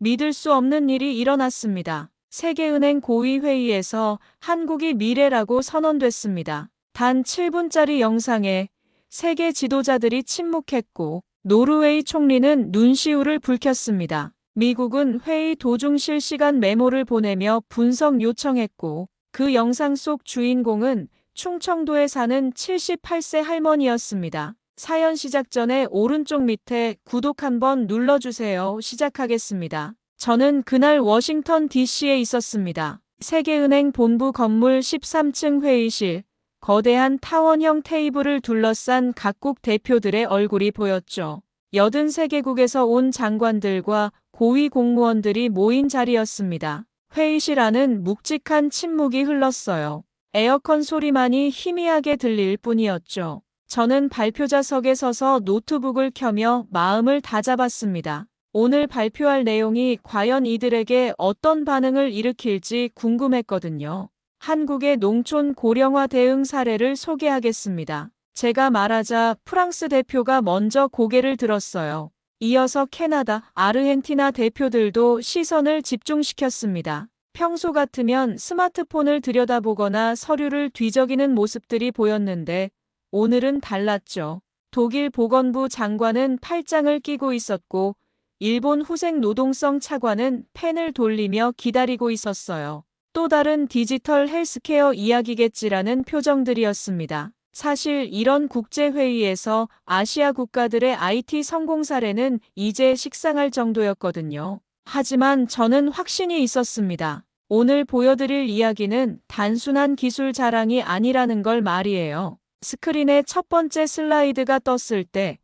믿을 수 없는 일이 일어났습니다. 세계은행 고위 회의에서 한국이 미래라고 선언됐습니다. 단 7분짜리 영상에 세계 지도자들이 침묵했고 노르웨이 총리는 눈시울을 붉혔습니다. 미국은 회의 도중 실시간 메모를 보내며 분석 요청했고 그 영상 속 주인공은 충청도에 사는 78세 할머니였습니다. 사연 시작 전에 오른쪽 밑에 구독 한번 눌러주세요. 시작하겠습니다. 저는 그날 워싱턴 DC에 있었습니다. 세계은행 본부 건물 13층 회의실, 거대한 타원형 테이블을 둘러싼 각국 대표들의 얼굴이 보였죠. 83개국에서 온 장관들과 고위 공무원들이 모인 자리였습니다. 회의실 안은 묵직한 침묵이 흘렀어요. 에어컨 소리만이 희미하게 들릴 뿐이었죠. 저는 발표자석에 서서 노트북을 켜며 마음을 다잡았습니다. 오늘 발표할 내용이 과연 이들에게 어떤 반응을 일으킬지 궁금했거든요. 한국의 농촌 고령화 대응 사례를 소개하겠습니다. 제가 말하자 프랑스 대표가 먼저 고개를 들었어요. 이어서 캐나다, 아르헨티나 대표들도 시선을 집중시켰습니다. 평소 같으면 스마트폰을 들여다보거나 서류를 뒤적이는 모습들이 보였는데 오늘은 달랐죠. 독일 보건부 장관은 팔짱을 끼고 있었고 일본 후생 노동성 차관은 펜을 돌리며 기다리고 있었어요. 또 다른 디지털 헬스케어 이야기겠지라는 표정들이었습니다. 사실 이런 국제회의에서 아시아 국가들의 IT 성공 사례는 이제 식상할 정도였거든요. 하지만 저는 확신이 있었습니다. 오늘 보여드릴 이야기는 단순한 기술 자랑이 아니라는 걸 말이에요. 스크린에 첫 번째 슬라이드가 떴을 때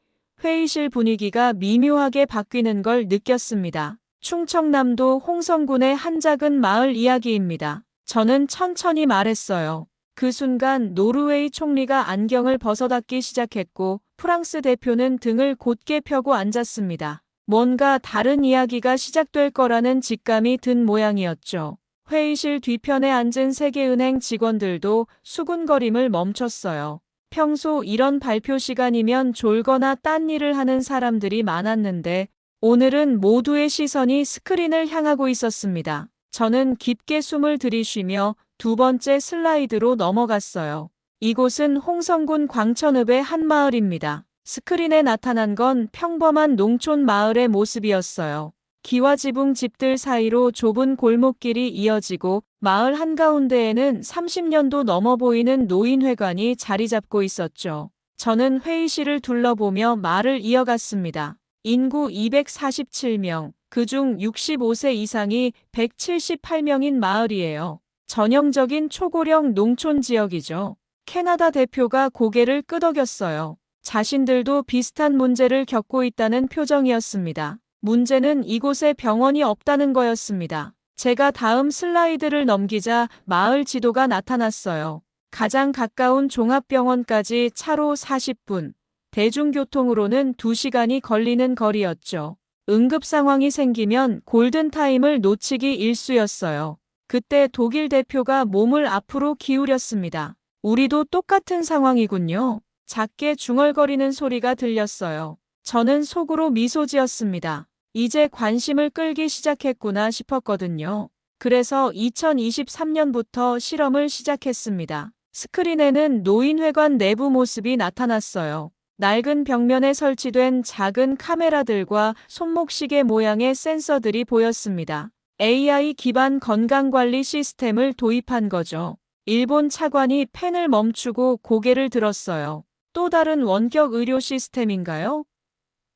회의실 분위기가 미묘하게 바뀌는 걸 느꼈습니다. 충청남도 홍성군의 한 작은 마을 이야기입니다. 저는 천천히 말했어요. 그 순간 노르웨이 총리가 안경을 벗어닫기 시작했고 프랑스 대표는 등을 곧게 펴고 앉았습니다. 뭔가 다른 이야기가 시작될 거라는 직감이 든 모양이었죠. 회의실 뒤편에 앉은 세계은행 직원들도 수군거림을 멈췄어요. 평소 이런 발표 시간이면 졸거나 딴 일을 하는 사람들이 많았는데 오늘은 모두의 시선이 스크린을 향하고 있었습니다. 저는 깊게 숨을 들이쉬며 두 번째 슬라이드로 넘어갔어요. 이곳은 홍성군 광천읍의 한 마을입니다. 스크린에 나타난 건 평범한 농촌 마을의 모습이었어요. 기와지붕 집들 사이로 좁은 골목길이 이어지고 마을 한가운데에는 30년도 넘어 보이는 노인회관이 자리 잡고 있었죠. 저는 회의실을 둘러보며 말을 이어갔습니다. 인구 247명, 그중 65세 이상이 178명인 마을이에요. 전형적인 초고령 농촌 지역이죠. 캐나다 대표가 고개를 끄덕였어요. 자신들도 비슷한 문제를 겪고 있다는 표정이었습니다. 문제는 이곳에 병원이 없다는 거였습니다. 제가 다음 슬라이드를 넘기자 마을 지도가 나타났어요. 가장 가까운 종합병원까지 차로 40분, 대중교통으로는 2시간이 걸리는 거리였죠. 응급 상황이 생기면 골든타임을 놓치기 일쑤였어요. 그때 독일 대표가 몸을 앞으로 기울였습니다. 우리도 똑같은 상황이군요. 작게 중얼거리는 소리가 들렸어요. 저는 속으로 미소 지었습니다. 이제 관심을 끌기 시작했구나 싶었거든요. 그래서 2023년부터 실험을 시작했습니다. 스크린에는 노인회관 내부 모습이 나타났어요. 낡은 벽면에 설치된 작은 카메라들과 손목시계 모양의 센서들이 보였습니다. AI 기반 건강관리 시스템을 도입한 거죠. 일본 차관이 펜을 멈추고 고개를 들었어요. 또 다른 원격 의료 시스템인가요?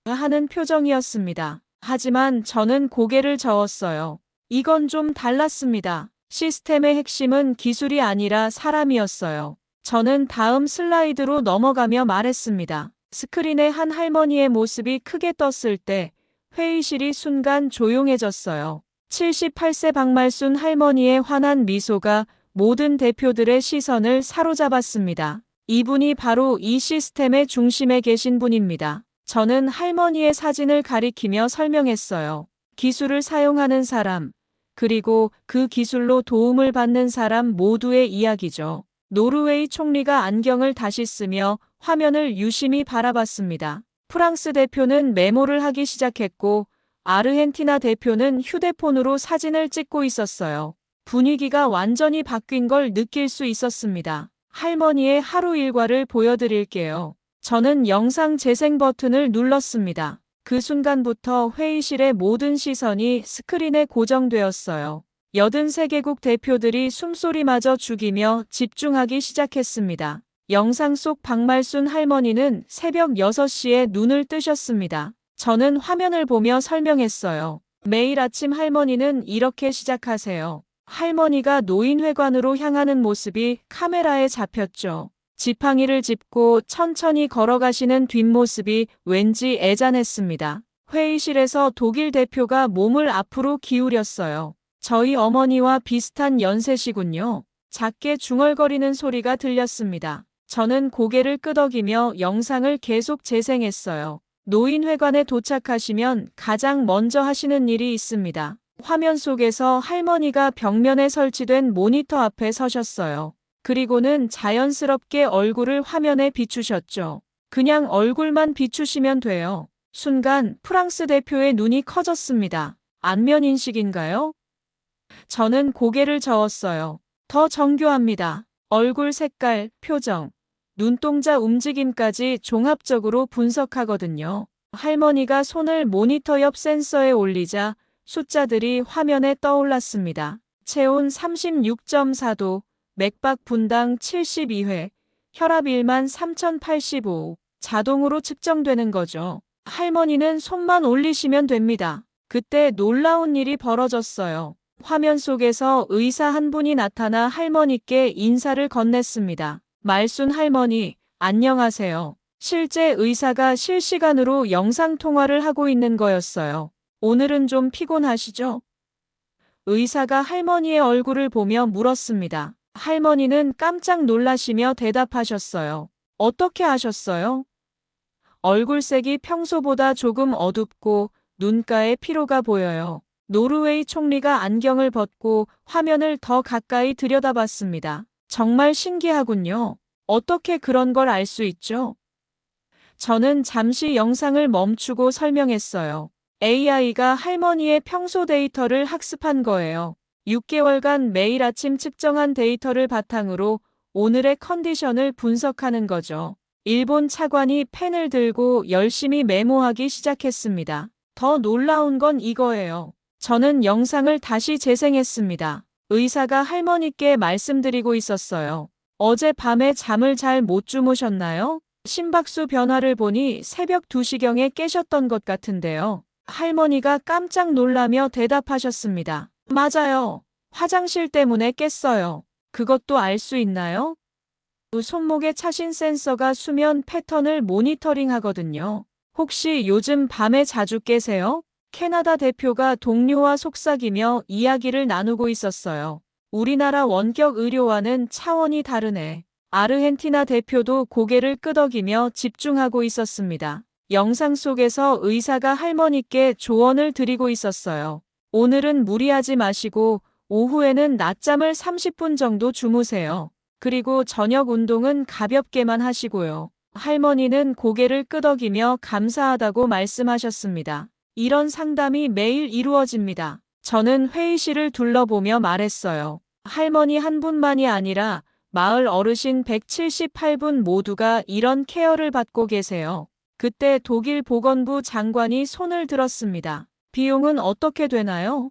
하는 표정이었습니다. 하지만 저는 고개를 저었어요. 이건 좀 달랐습니다. 시스템의 핵심은 기술이 아니라 사람이었어요. 저는 다음 슬라이드로 넘어가며 말했습니다. 스크린에 한 할머니의 모습이 크게 떴을 때 회의실이 순간 조용해졌어요. 78세 박말순 할머니의 환한 미소가 모든 대표들의 시선을 사로잡았습니다. 이분이 바로 이 시스템의 중심에 계신 분입니다. 저는 할머니의 사진을 가리키며 설명했어요. 기술을 사용하는 사람, 그리고 그 기술로 도움을 받는 사람 모두의 이야기죠. 노르웨이 총리가 안경을 다시 쓰며 화면을 유심히 바라봤습니다. 프랑스 대표는 메모를 하기 시작했고 아르헨티나 대표는 휴대폰으로 사진을 찍고 있었어요. 분위기가 완전히 바뀐 걸 느낄 수 있었습니다. 할머니의 하루 일과를 보여드릴게요. 저는 영상 재생 버튼을 눌렀습니다. 그 순간부터 회의실의 모든 시선이 스크린에 고정되었어요. 83개국 대표들이 숨소리마저 죽이며 집중하기 시작했습니다. 영상 속 박말순 할머니는 새벽 6시에 눈을 뜨셨습니다. 저는 화면을 보며 설명했어요. 매일 아침 할머니는 이렇게 시작하세요. 할머니가 노인회관으로 향하는 모습이 카메라에 잡혔죠. 지팡이를 짚고 천천히 걸어가시는 뒷모습이 왠지 애잔했습니다. 회의실에서 독일 대표가 몸을 앞으로 기울였어요. 저희 어머니와 비슷한 연세시군요. 작게 중얼거리는 소리가 들렸습니다. 저는 고개를 끄덕이며 영상을 계속 재생했어요. 노인회관에 도착하시면 가장 먼저 하시는 일이 있습니다. 화면 속에서 할머니가 벽면에 설치된 모니터 앞에 서셨어요. 그리고는 자연스럽게 얼굴을 화면에 비추셨죠. 그냥 얼굴만 비추시면 돼요. 순간 프랑스 대표의 눈이 커졌습니다. 안면 인식인가요? 저는 고개를 저었어요. 더 정교합니다. 얼굴 색깔, 표정, 눈동자 움직임까지 종합적으로 분석하거든요. 할머니가 손을 모니터 옆 센서에 올리자 숫자들이 화면에 떠올랐습니다. 체온 36.4도, 맥박 분당 72회, 혈압 1만 3085, 자동으로 측정되는 거죠. 할머니는 손만 올리시면 됩니다. 그때 놀라운 일이 벌어졌어요. 화면 속에서 의사 한 분이 나타나 할머니께 인사를 건넸습니다. 말순 할머니, 안녕하세요. 실제 의사가 실시간으로 영상통화를 하고 있는 거였어요. 오늘은 좀 피곤하시죠? 의사가 할머니의 얼굴을 보며 물었습니다. 할머니는 깜짝 놀라시며 대답하셨어요. 어떻게 아셨어요? 얼굴색이 평소보다 조금 어둡고 눈가에 피로가 보여요. 노르웨이 총리가 안경을 벗고 화면을 더 가까이 들여다봤습니다. 정말 신기하군요. 어떻게 그런 걸 알 수 있죠? 저는 잠시 영상을 멈추고 설명했어요. AI가 할머니의 평소 데이터를 학습한 거예요. 6개월간 매일 아침 측정한 데이터를 바탕으로 오늘의 컨디션을 분석하는 거죠. 일본 차관이 펜을 들고 열심히 메모하기 시작했습니다. 더 놀라운 건 이거예요. 저는 영상을 다시 재생했습니다. 의사가 할머니께 말씀드리고 있었어요. 어젯밤에 잠을 잘 못 주무셨나요? 심박수 변화를 보니 새벽 2시경에 깨셨던 것 같은데요. 할머니가 깜짝 놀라며 대답하셨습니다. 맞아요. 화장실 때문에 깼어요. 그것도 알 수 있나요? 손목에 차신 센서가 수면 패턴을 모니터링 하거든요. 혹시 요즘 밤에 자주 깨세요? 캐나다 대표가 동료와 속삭이며 이야기를 나누고 있었어요. 우리나라 원격 의료와는 차원이 다르네. 아르헨티나 대표도 고개를 끄덕이며 집중하고 있었습니다. 영상 속에서 의사가 할머니께 조언을 드리고 있었어요. 오늘은 무리하지 마시고 오후에는 낮잠을 30분 정도 주무세요. 그리고 저녁 운동은 가볍게만 하시고요. 할머니는 고개를 끄덕이며 감사하다고 말씀하셨습니다. 이런 상담이 매일 이루어집니다. 저는 회의실을 둘러보며 말했어요. 할머니 한 분만이 아니라 마을 어르신 178분 모두가 이런 케어를 받고 계세요. 그때 독일 보건부 장관이 손을 들었습니다. 비용은 어떻게 되나요?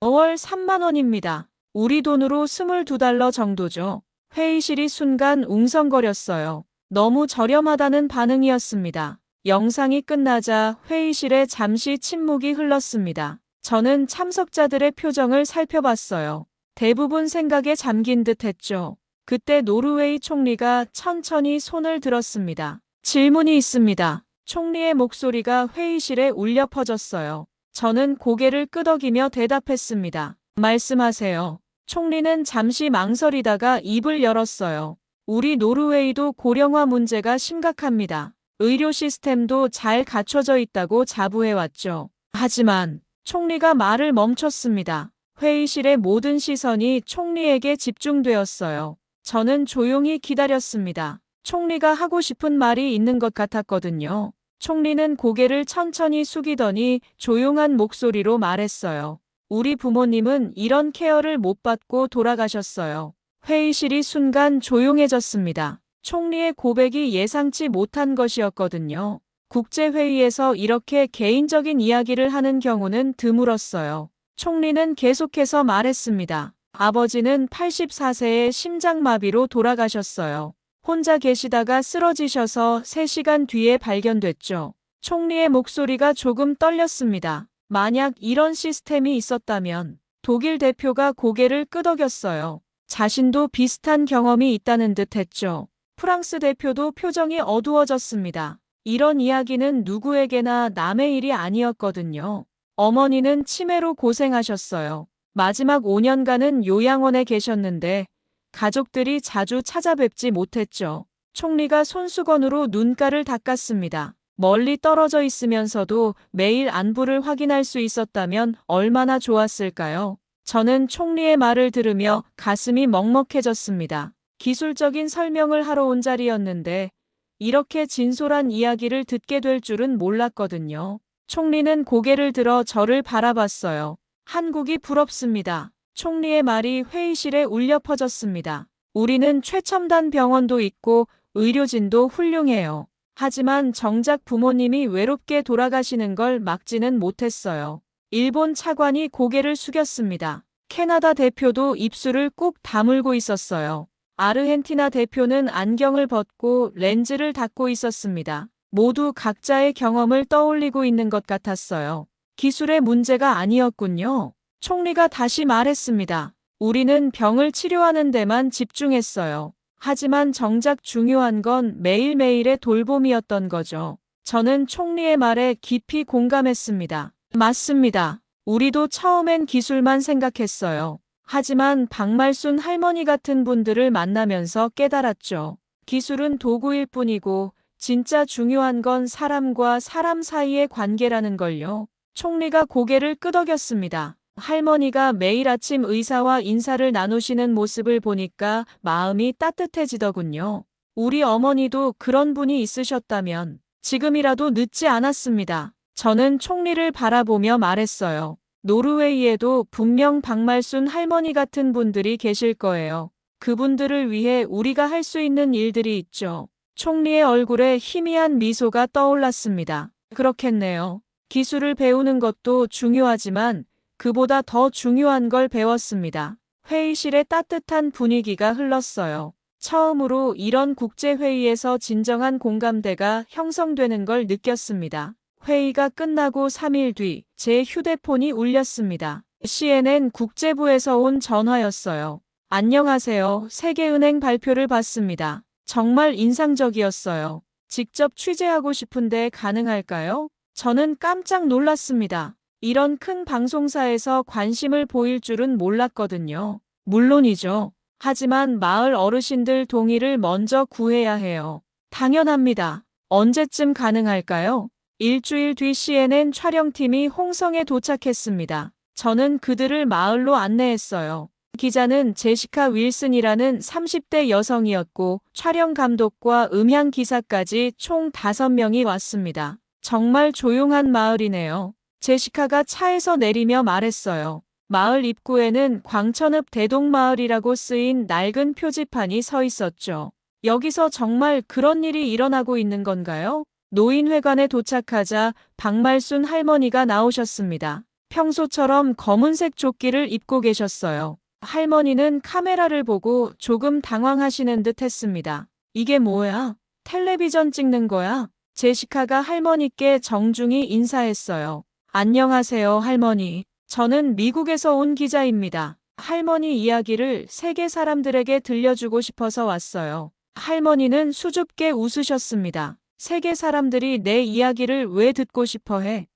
월 3만 원입니다. 우리 돈으로 22달러 정도죠. 회의실이 순간 웅성거렸어요. 너무 저렴하다는 반응이었습니다. 영상이 끝나자 회의실에 잠시 침묵이 흘렀습니다. 저는 참석자들의 표정을 살펴봤어요. 대부분 생각에 잠긴 듯 했죠. 그때 노르웨이 총리가 천천히 손을 들었습니다. 질문이 있습니다. 총리의 목소리가 회의실에 울려 퍼졌어요. 저는 고개를 끄덕이며 대답했습니다. 말씀하세요. 총리는 잠시 망설이다가 입을 열었어요. 우리 노르웨이도 고령화 문제가 심각합니다. 의료 시스템도 잘 갖춰져 있다고 자부해왔죠. 하지만 총리가 말을 멈췄습니다. 회의실의 모든 시선이 총리에게 집중되었어요. 저는 조용히 기다렸습니다. 총리가 하고 싶은 말이 있는 것 같았거든요. 총리는 고개를 천천히 숙이더니 조용한 목소리로 말했어요. 우리 부모님은 이런 케어를 못 받고 돌아가셨어요. 회의실이 순간 조용해졌습니다. 총리의 고백이 예상치 못한 것이었거든요. 국제회의에서 이렇게 개인적인 이야기를 하는 경우는 드물었어요. 총리는 계속해서 말했습니다. 아버지는 84세에 심장마비로 돌아가셨어요. 혼자 계시다가 쓰러지셔서 3시간 뒤에 발견됐죠. 총리의 목소리가 조금 떨렸습니다. 만약 이런 시스템이 있었다면 독일 대표가 고개를 끄덕였어요. 자신도 비슷한 경험이 있다는 듯 했죠. 프랑스 대표도 표정이 어두워졌습니다. 이런 이야기는 누구에게나 남의 일이 아니었거든요. 어머니는 치매로 고생하셨어요. 마지막 5년간은 요양원에 계셨는데 가족들이 자주 찾아뵙지 못했죠. 총리가 손수건으로 눈가를 닦았습니다. 멀리 떨어져 있으면서도 매일 안부를 확인할 수 있었다면 얼마나 좋았을까요? 저는 총리의 말을 들으며 가슴이 먹먹해졌습니다. 기술적인 설명을 하러 온 자리였는데 이렇게 진솔한 이야기를 듣게 될 줄은 몰랐거든요. 총리는 고개를 들어 저를 바라봤어요. 한국이 부럽습니다. 총리의 말이 회의실에 울려 퍼졌습니다. 우리는 최첨단 병원도 있고 의료진도 훌륭해요. 하지만 정작 부모님이 외롭게 돌아가시는 걸 막지는 못했어요. 일본 차관이 고개를 숙였습니다. 캐나다 대표도 입술을 꾹 다물고 있었어요. 아르헨티나 대표는 안경을 벗고 렌즈를 닦고 있었습니다. 모두 각자의 경험을 떠올리고 있는 것 같았어요. 기술의 문제가 아니었군요. 총리가 다시 말했습니다. 우리는 병을 치료하는 데만 집중했어요. 하지만 정작 중요한 건 매일매일의 돌봄이었던 거죠. 저는 총리의 말에 깊이 공감했습니다. 맞습니다. 우리도 처음엔 기술만 생각했어요. 하지만 박말순 할머니 같은 분들을 만나면서 깨달았죠. 기술은 도구일 뿐이고 진짜 중요한 건 사람과 사람 사이의 관계라는 걸요. 총리가 고개를 끄덕였습니다. 할머니가 매일 아침 의사와 인사를 나누시는 모습을 보니까 마음이 따뜻해지더군요. 우리 어머니도 그런 분이 있으셨다면 지금이라도 늦지 않았습니다. 저는 총리를 바라보며 말했어요. 노르웨이에도 분명 박말순 할머니 같은 분들이 계실 거예요. 그분들을 위해 우리가 할 수 있는 일들이 있죠. 총리의 얼굴에 희미한 미소가 떠올랐습니다. 그렇겠네요. 기술을 배우는 것도 중요하지만 그보다 더 중요한 걸 배웠습니다. 회의실에 따뜻한 분위기가 흘렀어요. 처음으로 이런 국제회의에서 진정한 공감대가 형성되는 걸 느꼈습니다. 회의가 끝나고 3일 뒤 제 휴대폰이 울렸습니다. CNN 국제부에서 온 전화였어요. 안녕하세요. 세계은행 발표를 봤습니다. 정말 인상적이었어요. 직접 취재하고 싶은데 가능할까요? 저는 깜짝 놀랐습니다. 이런 큰 방송사에서 관심을 보일 줄은 몰랐거든요. 물론이죠. 하지만 마을 어르신들 동의를 먼저 구해야 해요. 당연합니다. 언제쯤 가능할까요? 일주일 뒤 CNN 촬영팀이 홍성에 도착했습니다. 저는 그들을 마을로 안내했어요. 기자는 제시카 윌슨이라는 30대 여성이었고 촬영 감독과 음향 기사까지 총 5명이 왔습니다. 정말 조용한 마을이네요. 제시카가 차에서 내리며 말했어요. 마을 입구에는 광천읍 대동마을이라고 쓰인 낡은 표지판이 서 있었죠. 여기서 정말 그런 일이 일어나고 있는 건가요? 노인회관에 도착하자 박말순 할머니가 나오셨습니다. 평소처럼 검은색 조끼를 입고 계셨어요. 할머니는 카메라를 보고 조금 당황하시는 듯 했습니다. 이게 뭐야? 텔레비전 찍는 거야? 제시카가 할머니께 정중히 인사했어요. 안녕하세요, 할머니. 저는 미국에서 온 기자입니다. 할머니 이야기를 세계 사람들에게 들려주고 싶어서 왔어요. 할머니는 수줍게 웃으셨습니다. 세계 사람들이 내 이야기를 왜 듣고 싶어 해?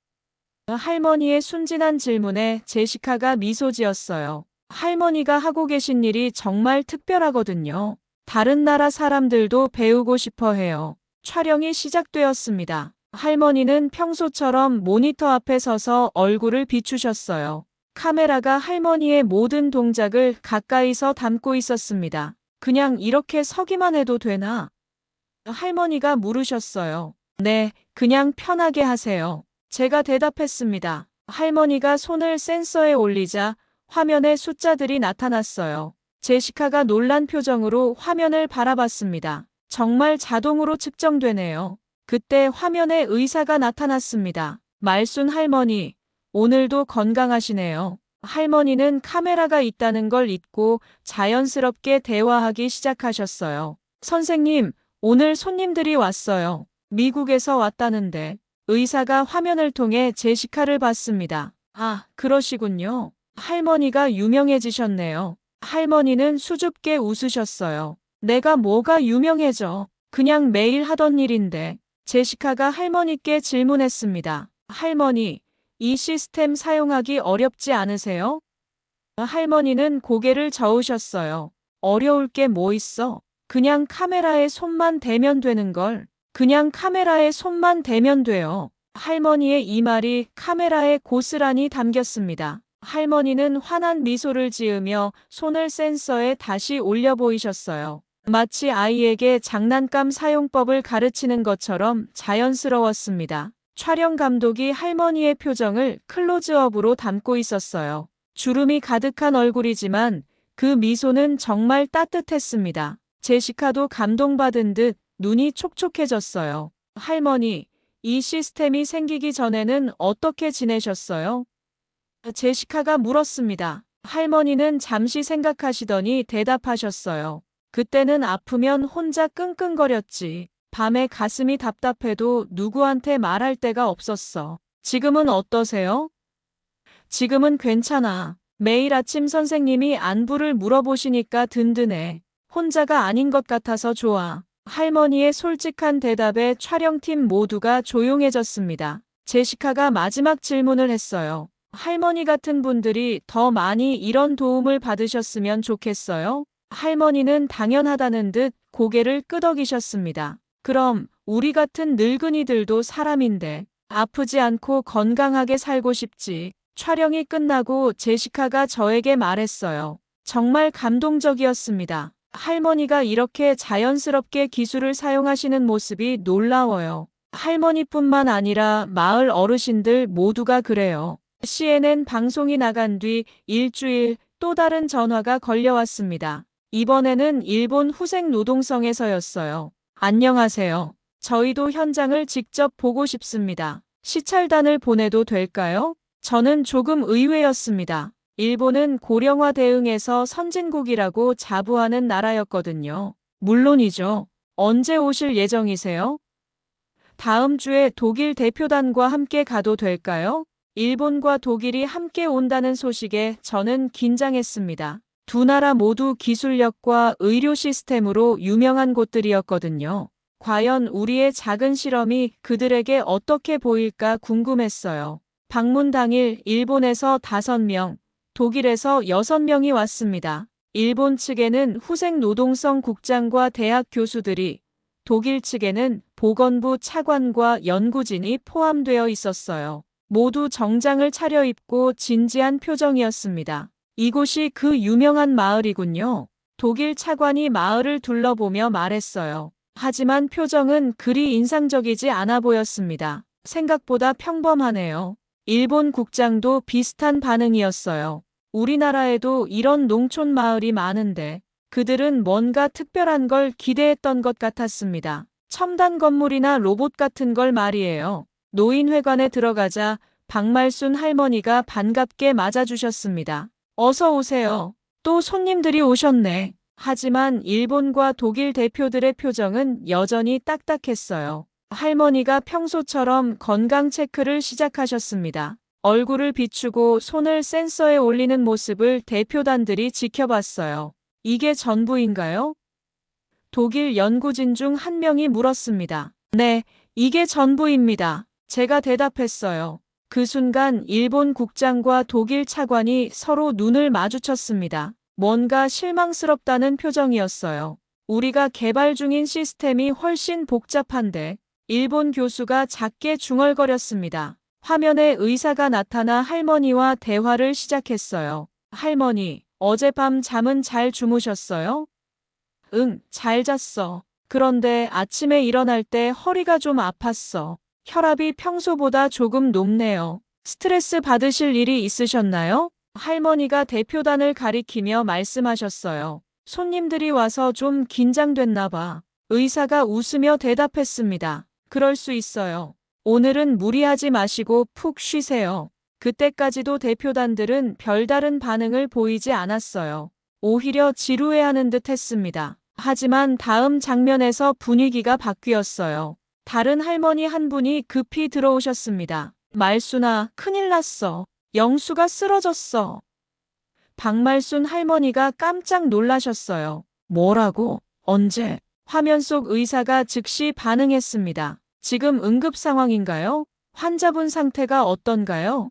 할머니의 순진한 질문에 제시카가 미소 지었어요. 할머니가 하고 계신 일이 정말 특별하거든요. 다른 나라 사람들도 배우고 싶어 해요. 촬영이 시작되었습니다. 할머니는 평소처럼 모니터 앞에 서서 얼굴을 비추셨어요. 카메라가 할머니의 모든 동작을 가까이서 담고 있었습니다. 그냥 이렇게 서기만 해도 되나? 할머니가 물으셨어요. 네, 그냥 편하게 하세요. 제가 대답했습니다. 할머니가 손을 센서에 올리자 화면에 숫자들이 나타났어요. 제시카가 놀란 표정으로 화면을 바라봤습니다. 정말 자동으로 측정되네요. 그때 화면에 의사가 나타났습니다. 말순 할머니, 오늘도 건강하시네요. 할머니는 카메라가 있다는 걸 잊고 자연스럽게 대화하기 시작하셨어요. 선생님, 오늘 손님들이 왔어요. 미국에서 왔다는데. 의사가 화면을 통해 제시카를 봤습니다. 아, 그러시군요. 할머니가 유명해지셨네요. 할머니는 수줍게 웃으셨어요. 내가 뭐가 유명해져? 그냥 매일 하던 일인데. 제시카가 할머니께 질문했습니다. 할머니, 이 시스템 사용하기 어렵지 않으세요? 할머니는 고개를 저으셨어요. 어려울 게 뭐 있어? 그냥 카메라에 손만 대면 되는 걸. 그냥 카메라에 손만 대면 돼요. 할머니의 이 말이 카메라에 고스란히 담겼습니다. 할머니는 환한 미소를 지으며 손을 센서에 다시 올려 보이셨어요. 마치 아이에게 장난감 사용법을 가르치는 것처럼 자연스러웠습니다. 촬영 감독이 할머니의 표정을 클로즈업으로 담고 있었어요. 주름이 가득한 얼굴이지만 그 미소는 정말 따뜻했습니다. 제시카도 감동받은 듯 눈이 촉촉해졌어요. 할머니, 이 시스템이 생기기 전에는 어떻게 지내셨어요? 제시카가 물었습니다. 할머니는 잠시 생각하시더니 대답하셨어요. 그때는 아프면 혼자 끙끙거렸지. 밤에 가슴이 답답해도 누구한테 말할 데가 없었어. 지금은 어떠세요? 지금은 괜찮아. 매일 아침 선생님이 안부를 물어보시니까 든든해. 혼자가 아닌 것 같아서 좋아. 할머니의 솔직한 대답에 촬영팀 모두가 조용해졌습니다. 제시카가 마지막 질문을 했어요. 할머니 같은 분들이 더 많이 이런 도움을 받으셨으면 좋겠어요? 할머니는 당연하다는 듯 고개를 끄덕이셨습니다. 그럼 우리 같은 늙은이들도 사람인데 아프지 않고 건강하게 살고 싶지. 촬영이 끝나고 제시카가 저에게 말했어요. 정말 감동적이었습니다. 할머니가 이렇게 자연스럽게 기술을 사용하시는 모습이 놀라워요. 할머니뿐만 아니라 마을 어르신들 모두가 그래요. CNN 방송이 나간 뒤 일주일 또 다른 전화가 걸려왔습니다. 이번에는 일본 후생 노동성에서였어요. 안녕하세요. 저희도 현장을 직접 보고 싶습니다. 시찰단을 보내도 될까요? 저는 조금 의외였습니다. 일본은 고령화 대응에서 선진국이라고 자부하는 나라였거든요. 물론이죠. 언제 오실 예정이세요? 다음 주에 독일 대표단과 함께 가도 될까요? 일본과 독일이 함께 온다는 소식에 저는 긴장했습니다. 두 나라 모두 기술력과 의료 시스템으로 유명한 곳들이었거든요. 과연 우리의 작은 실험이 그들에게 어떻게 보일까 궁금했어요. 방문 당일 일본에서 5명, 독일에서 6명이 왔습니다. 일본 측에는 후생 노동성 국장과 대학 교수들이, 독일 측에는 보건부 차관과 연구진이 포함되어 있었어요. 모두 정장을 차려입고 진지한 표정이었습니다. 이곳이 그 유명한 마을이군요. 독일 차관이 마을을 둘러보며 말했어요. 하지만 표정은 그리 인상적이지 않아 보였습니다. 생각보다 평범하네요. 일본 국장도 비슷한 반응이었어요. 우리나라에도 이런 농촌 마을이 많은데 그들은 뭔가 특별한 걸 기대했던 것 같았습니다. 첨단 건물이나 로봇 같은 걸 말이에요. 노인회관에 들어가자 박말순 할머니가 반갑게 맞아주셨습니다. 어서 오세요. 또 손님들이 오셨네. 하지만 일본과 독일 대표들의 표정은 여전히 딱딱했어요. 할머니가 평소처럼 건강 체크를 시작하셨습니다. 얼굴을 비추고 손을 센서에 올리는 모습을 대표단들이 지켜봤어요. 이게 전부인가요? 독일 연구진 중 한 명이 물었습니다. 네, 이게 전부입니다. 제가 대답했어요. 그 순간 일본 국장과 독일 차관이 서로 눈을 마주쳤습니다. 뭔가 실망스럽다는 표정이었어요. 우리가 개발 중인 시스템이 훨씬 복잡한데 일본 교수가 작게 중얼거렸습니다. 화면에 의사가 나타나 할머니와 대화를 시작했어요. 할머니, 어젯밤 잠은 잘 주무셨어요? 응, 잘 잤어. 그런데 아침에 일어날 때 허리가 좀 아팠어. 혈압이 평소보다 조금 높네요. 스트레스 받으실 일이 있으셨나요? 할머니가 대표단을 가리키며 말씀하셨어요. 손님들이 와서 좀 긴장됐나 봐. 의사가 웃으며 대답했습니다. 그럴 수 있어요. 오늘은 무리하지 마시고 푹 쉬세요. 그때까지도 대표단들은 별다른 반응을 보이지 않았어요. 오히려 지루해하는 듯 했습니다. 하지만 다음 장면에서 분위기가 바뀌었어요. 다른 할머니 한 분이 급히 들어오셨습니다. 말순아, 큰일 났어. 영수가 쓰러졌어. 박말순 할머니가 깜짝 놀라셨어요. 뭐라고? 언제? 화면 속 의사가 즉시 반응했습니다. 지금 응급 상황인가요? 환자분 상태가 어떤가요?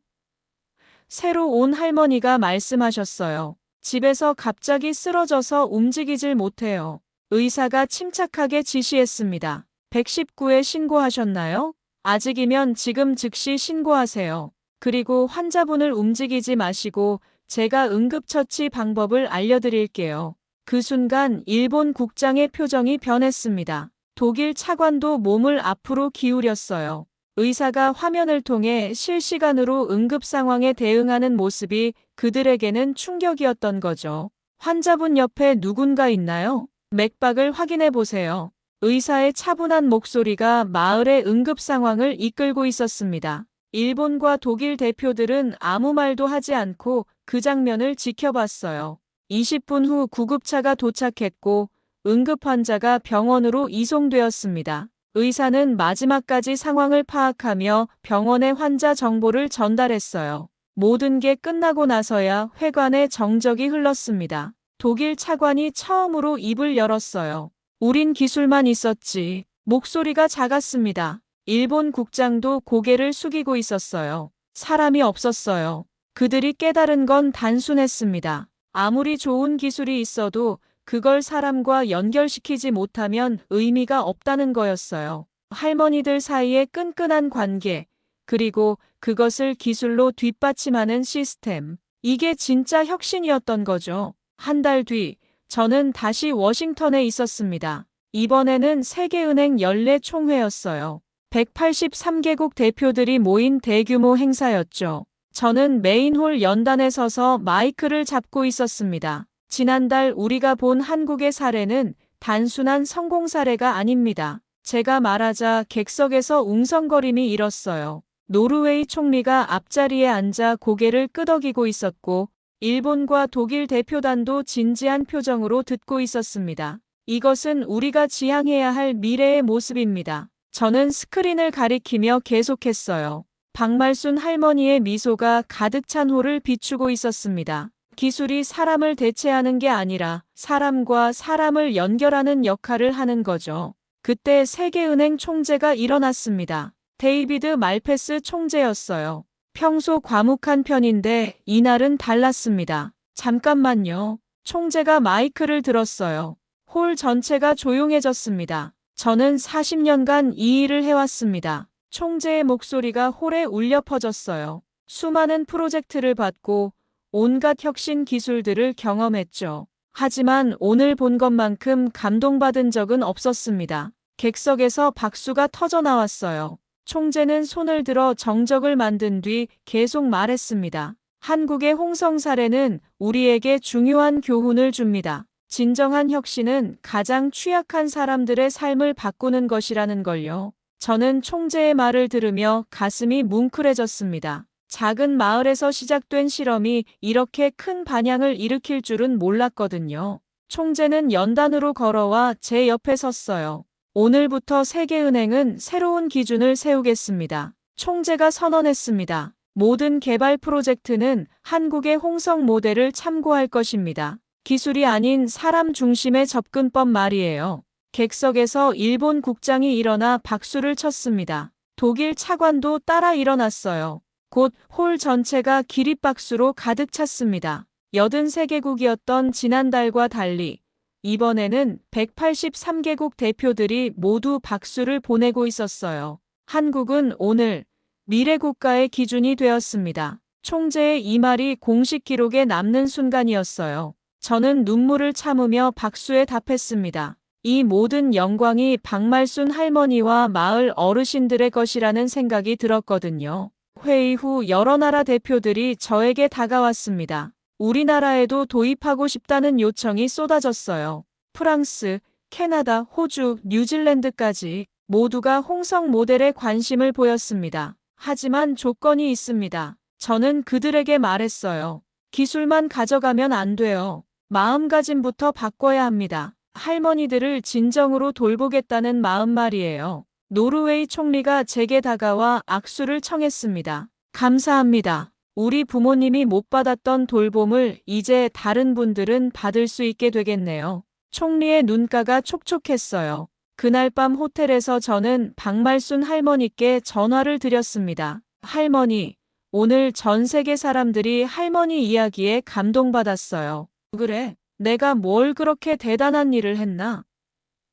새로 온 할머니가 말씀하셨어요. 집에서 갑자기 쓰러져서 움직이질 못해요. 의사가 침착하게 지시했습니다. 119에 신고하셨나요? 아직이면 지금 즉시 신고하세요. 그리고 환자분을 움직이지 마시고 제가 응급처치 방법을 알려드릴게요. 그 순간 일본 국장의 표정이 변했습니다. 독일 차관도 몸을 앞으로 기울였어요. 의사가 화면을 통해 실시간으로 응급 상황에 대응하는 모습이 그들에게는 충격이었던 거죠. 환자분 옆에 누군가 있나요? 맥박을 확인해 보세요. 의사의 차분한 목소리가 마을의 응급 상황을 이끌고 있었습니다. 일본과 독일 대표들은 아무 말도 하지 않고 그 장면을 지켜봤어요. 20분 후 구급차가 도착했고 응급 환자가 병원으로 이송되었습니다. 의사는 마지막까지 상황을 파악하며 병원의 환자 정보를 전달했어요. 모든 게 끝나고 나서야 회관에 정적이 흘렀습니다. 독일 차관이 처음으로 입을 열었어요. 우린 기술만 있었지. 목소리가 작았습니다. 일본 국장도 고개를 숙이고 있었어요. 사람이 없었어요. 그들이 깨달은 건 단순했습니다. 아무리 좋은 기술이 있어도 그걸 사람과 연결시키지 못하면 의미가 없다는 거였어요. 할머니들 사이의 끈끈한 관계, 그리고 그것을 기술로 뒷받침하는 시스템. 이게 진짜 혁신이었던 거죠. 한 달 뒤, 저는 다시 워싱턴에 있었습니다. 이번에는 세계은행 연례 총회였어요. 183개국 대표들이 모인 대규모 행사였죠. 저는 메인홀 연단에 서서 마이크를 잡고 있었습니다. 지난달 우리가 본 한국의 사례는 단순한 성공 사례가 아닙니다. 제가 말하자 객석에서 웅성거림이 일었어요. 노르웨이 총리가 앞자리에 앉아 고개를 끄덕이고 있었고 일본과 독일 대표단도 진지한 표정으로 듣고 있었습니다. 이것은 우리가 지향해야 할 미래의 모습입니다. 저는 스크린을 가리키며 계속했어요. 박말순 할머니의 미소가 가득 찬 홀을 비추고 있었습니다. 기술이 사람을 대체하는 게 아니라 사람과 사람을 연결하는 역할을 하는 거죠. 그때 세계은행 총재가 일어났습니다. 데이비드 말페스 총재였어요. 평소 과묵한 편인데 이날은 달랐습니다. 잠깐만요. 총재가 마이크를 들었어요. 홀 전체가 조용해졌습니다. 저는 40년간 이 일을 해왔습니다. 총재의 목소리가 홀에 울려 퍼졌어요. 수많은 프로젝트를 받고 온갖 혁신 기술들을 경험했죠. 하지만 오늘 본 것만큼 감동받은 적은 없었습니다. 객석에서 박수가 터져 나왔어요. 총재는 손을 들어 정적을 만든 뒤 계속 말했습니다. 한국의 홍성 사례는 우리에게 중요한 교훈을 줍니다. 진정한 혁신은 가장 취약한 사람들의 삶을 바꾸는 것이라는 걸요. 저는 총재의 말을 들으며 가슴이 뭉클해졌습니다. 작은 마을에서 시작된 실험이 이렇게 큰 반향을 일으킬 줄은 몰랐거든요. 총재는 연단으로 걸어와 제 옆에 섰어요. 오늘부터 세계은행은 새로운 기준을 세우겠습니다. 총재가 선언했습니다. 모든 개발 프로젝트는 한국의 홍성 모델을 참고할 것입니다. 기술이 아닌 사람 중심의 접근법 말이에요. 객석에서 일본 국장이 일어나 박수를 쳤습니다. 독일 차관도 따라 일어났어요. 곧 홀 전체가 기립박수로 가득 찼습니다. 83개국이었던 지난달과 달리 이번에는 183개국 대표들이 모두 박수를 보내고 있었어요. 한국은 오늘 미래 국가의 기준이 되었습니다. 총재의 이 말이 공식 기록에 남는 순간이었어요. 저는 눈물을 참으며 박수에 답했습니다. 이 모든 영광이 박말순 할머니와 마을 어르신들의 것이라는 생각이 들었거든요. 회의 후 여러 나라 대표들이 저에게 다가왔습니다. 우리나라에도 도입하고 싶다는 요청이 쏟아졌어요. 프랑스, 캐나다, 호주, 뉴질랜드까지 모두가 홍성 모델에 관심을 보였습니다. 하지만 조건이 있습니다. 저는 그들에게 말했어요. 기술만 가져가면 안 돼요. 마음가짐부터 바꿔야 합니다. 할머니들을 진정으로 돌보겠다는 마음 말이에요. 노르웨이 총리가 제게 다가와 악수를 청했습니다. 감사합니다. 우리 부모님이 못 받았던 돌봄을 이제 다른 분들은 받을 수 있게 되겠네요. 총리의 눈가가 촉촉했어요. 그날 밤 호텔에서 저는 박말순 할머니께 전화를 드렸습니다. 할머니, 오늘 전 세계 사람들이 할머니 이야기에 감동받았어요. 그래, 내가 뭘 그렇게 대단한 일을 했나?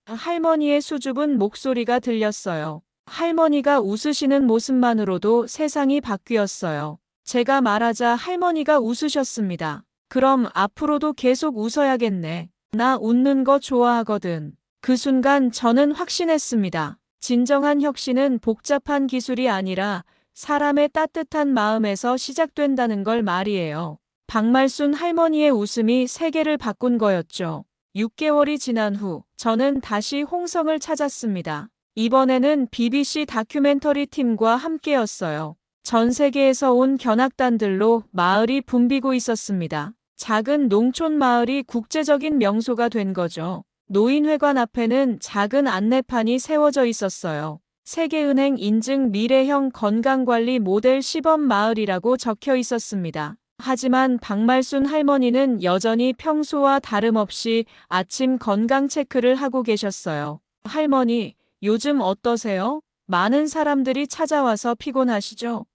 할머니의 수줍은 목소리가 들렸어요. 할머니가 웃으시는 모습만으로도 세상이 바뀌었어요. 제가 말하자 할머니가 웃으셨습니다. 그럼 앞으로도 계속 웃어야겠네. 나 웃는 거 좋아하거든. 그 순간 저는 확신했습니다. 진정한 혁신은 복잡한 기술이 아니라 사람의 따뜻한 마음에서 시작된다는 걸 말이에요. 박말순 할머니의 웃음이 세계를 바꾼 거였죠. 6개월이 지난 후 저는 다시 홍성을 찾았습니다. 이번에는 BBC 다큐멘터리 팀과 함께였어요. 전 세계에서 온 견학단들로 마을이 붐비고 있었습니다. 작은 농촌 마을이 국제적인 명소가 된 거죠. 노인회관 앞에는 작은 안내판이 세워져 있었어요. 세계은행 인증 미래형 건강관리 모델 시범 마을이라고 적혀 있었습니다. 하지만 박말순 할머니는 여전히 평소와 다름없이 아침 건강 체크를 하고 계셨어요. 할머니, 요즘 어떠세요? 많은 사람들이 찾아와서 피곤하시죠?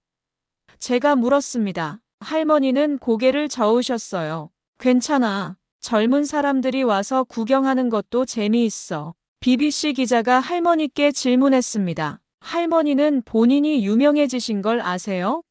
제가 물었습니다. 할머니는 고개를 저으셨어요. 괜찮아. 젊은 사람들이 와서 구경하는 것도 재미있어. BBC 기자가 할머니께 질문했습니다. 할머니는 본인이 유명해지신 걸 아세요?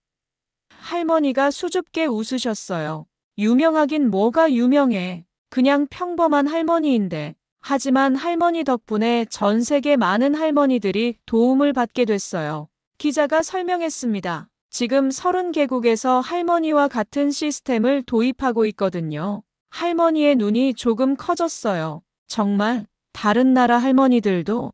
할머니가 수줍게 웃으셨어요. 유명하긴 뭐가 유명해. 그냥 평범한 할머니인데. 하지만 할머니 덕분에 전 세계 많은 할머니들이 도움을 받게 됐어요. 기자가 설명했습니다. 지금 30개국에서 할머니와 같은 시스템을 도입하고 있거든요. 할머니의 눈이 조금 커졌어요. 정말? 다른 나라 할머니들도?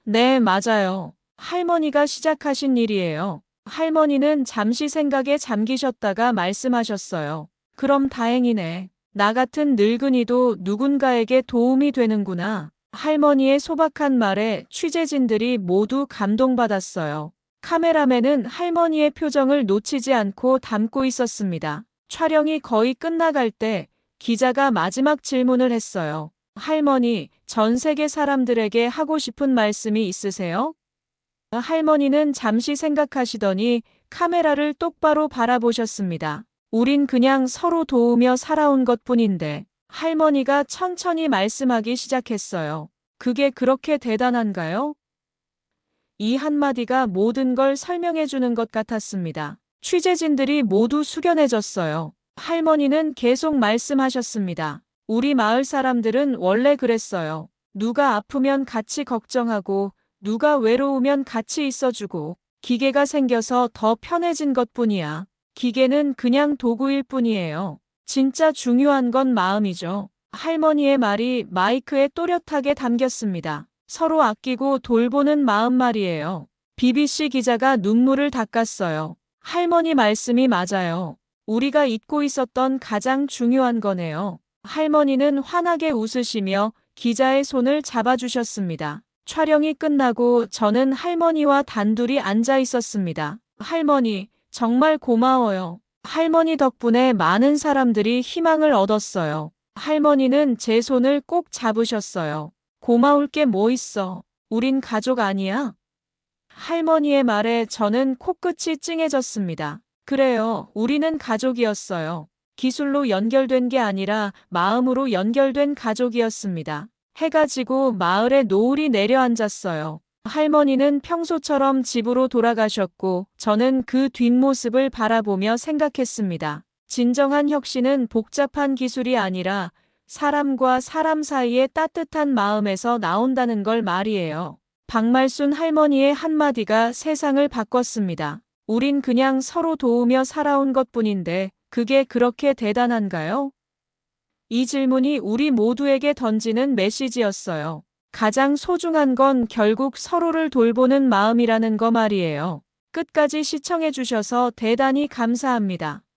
네, 맞아요. 할머니가 시작하신 일이에요. 할머니는 잠시 생각에 잠기셨다가 말씀하셨어요. 그럼 다행이네. 나 같은 늙은이도 누군가에게 도움이 되는구나. 할머니의 소박한 말에 취재진들이 모두 감동받았어요. 카메라맨은 할머니의 표정을 놓치지 않고 담고 있었습니다. 촬영이 거의 끝나갈 때 기자가 마지막 질문을 했어요. 할머니, 전 세계 사람들에게 하고 싶은 말씀이 있으세요? 할머니는 잠시 생각하시더니 카메라를 똑바로 바라보셨습니다. 우린 그냥 서로 도우며 살아온 것뿐인데. 할머니가 천천히 말씀하기 시작했어요. 그게 그렇게 대단한가요? 이 한마디가 모든 걸 설명해 주는 것 같았습니다. 취재진들이 모두 숙연해졌어요. 할머니는 계속 말씀하셨습니다. 우리 마을 사람들은 원래 그랬어요. 누가 아프면 같이 걱정하고 누가 외로우면 같이 있어주고 기계가 생겨서 더 편해진 것뿐이야. 기계는 그냥 도구일 뿐이에요. 진짜 중요한 건 마음이죠. 할머니의 말이 마이크에 또렷하게 담겼습니다. 서로 아끼고 돌보는 마음 말이에요. BBC 기자가 눈물을 닦았어요. 할머니 말씀이 맞아요. 우리가 잊고 있었던 가장 중요한 거네요. 할머니는 환하게 웃으시며 기자의 손을 잡아주셨습니다. 촬영이 끝나고 저는 할머니와 단둘이 앉아 있었습니다. 할머니, 정말 고마워요. 할머니 덕분에 많은 사람들이 희망을 얻었어요. 할머니는 제 손을 꼭 잡으셨어요. 고마울 게 뭐 있어. 우린 가족 아니야? 할머니의 말에 저는 코끝이 찡해졌습니다. 그래요. 우리는 가족이었어요. 기술로 연결된 게 아니라 마음으로 연결된 가족이었습니다. 해가 지고 마을에 노을이 내려앉았어요. 할머니는 평소처럼 집으로 돌아가셨고 저는 그 뒷모습을 바라보며 생각했습니다. 진정한 혁신은 복잡한 기술이 아니라 사람과 사람 사이의 따뜻한 마음에서 나온다는 걸 말이에요. 박말순 할머니의 한마디가 세상을 바꿨습니다. 우린 그냥 서로 도우며 살아온 것뿐인데 그게 그렇게 대단한가요? 이 질문이 우리 모두에게 던지는 메시지였어요. 가장 소중한 건 결국 서로를 돌보는 마음이라는 거 말이에요. 끝까지 시청해 주셔서 대단히 감사합니다.